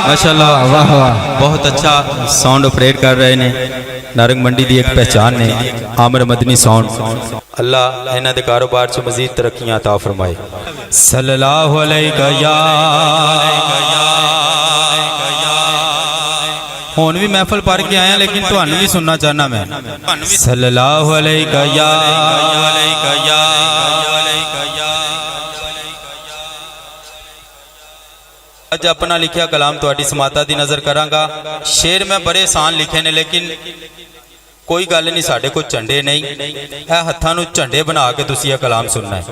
माशाअल्लाह वाह वाह बहुत अच्छा साउंड ऑपरेट कर रहे ने नारंग मंडी दी एक पहचान ने आमिर मदनी साउंड अल्लाह इन्हां दे कारोबार च मजीद तरक्कियां अता फरमाए सल्लल्लाहु अलैहि या हुण भी महफिल पढ़ के आया लेकिन तुहानू भी सुनना चाहना मैं सल्लल्लाहु अलैहि या अज अपना लिखिया कलाम तुहाडी समाता दी नज़र करांगा। शेर मैं बड़े आसान लिखे ने लेकिन कोई गल नहीं साडे कोल झंडे नहीं है हत्थां नूं झंडे बना के तुसीं यह कलाम सुनना है।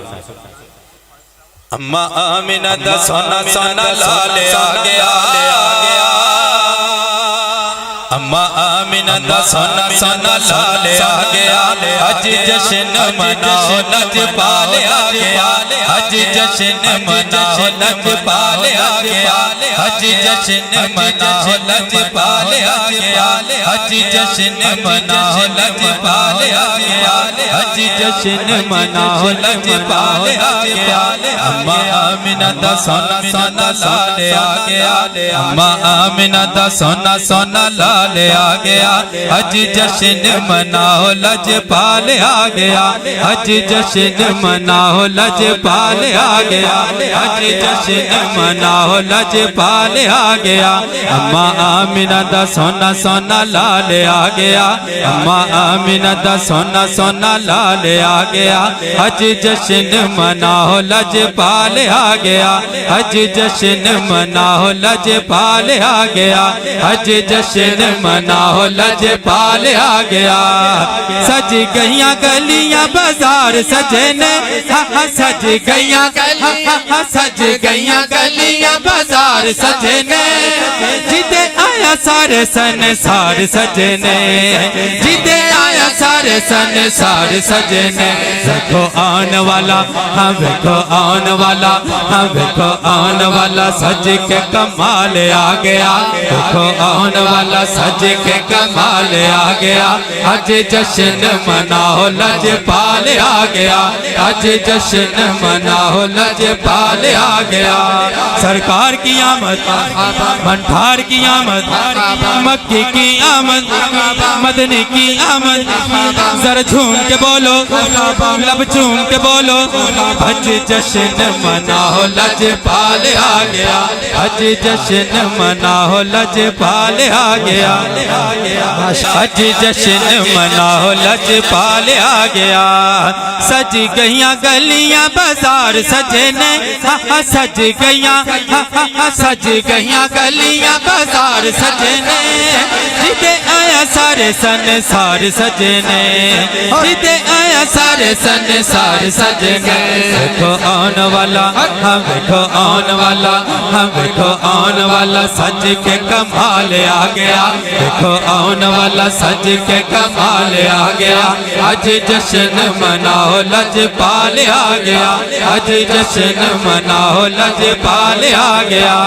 अम्मा आमिना दा सोना सोना लाल आ गया अम्मा आमिना दा सोना सोना लाल आ गया अज जश्न मनाओ लजपाल आ गया अज जश्न मनाओ लजपाल आ गया अज जश्न मनाओ लजपाल आ गया अज जश्न मनाओ लजपाल आ गया अज जश्न मनाओ लजपाल आ गया अम्मा आमिना दा सोना सोना लाल आ गया अम्मा आमिना दा सोना सोना लाल आ गया अज जश्न मनाओ लजपाल आ गया अज जश्न मनाओ लजपाल आ गया अज जश्न मनाओ लजपाल आ गया अम्मा आमिना दा सोना सोना लाल आ गया अम्मा आमिना दा सोना सोना लाल आ गया अज जश्न मनाओ लजपाल आ गया अज जश्न मनाओ लजपाल आ गया अज जश्न मनाओ लजपाल आ गया सज गईयां गलियां बाजार सजे ने सज गईयां सज गईयां गलियां बाजार सजे ने जिदे आया सारे संसार सजे ने जिदे आया सारे संसार सजे ने देखो आने वाला हाँ देखो आने वाला हाँ देखो आने वाला सज के कमाल आ गया देखो आने वाला सज के कमाल आ गया अज जश्न मनाओ लजपाल आ गया अज जश्न मनाओ लजपाल आ गया सरकार की आमद भंडार की आमद मक्की की आमद मदनी की आमद जरा झूम के बोलो लब झूम के बोलो अज जश्न मनाओ लजपाल आ गया अज जश्न मनाओ लजपाल आ गया अज जश्न मनाओ लजपाल आ गया सज गईयां गलियां बाजार सजे ने सज गईयां गलियां बाजार सजे ने जिदे आया सारे संसार सजे ने जिदे आया सारे संसार सजे ने देखो आने वाला हम देखो आने वाला हम देखो आने वाला सज के कमाल आ गया देखो आने वाला सज के कमाल आ गया अज जश्न मनाओ लजपाल आ गया अज जश्न मनाओ लजपाल आ गया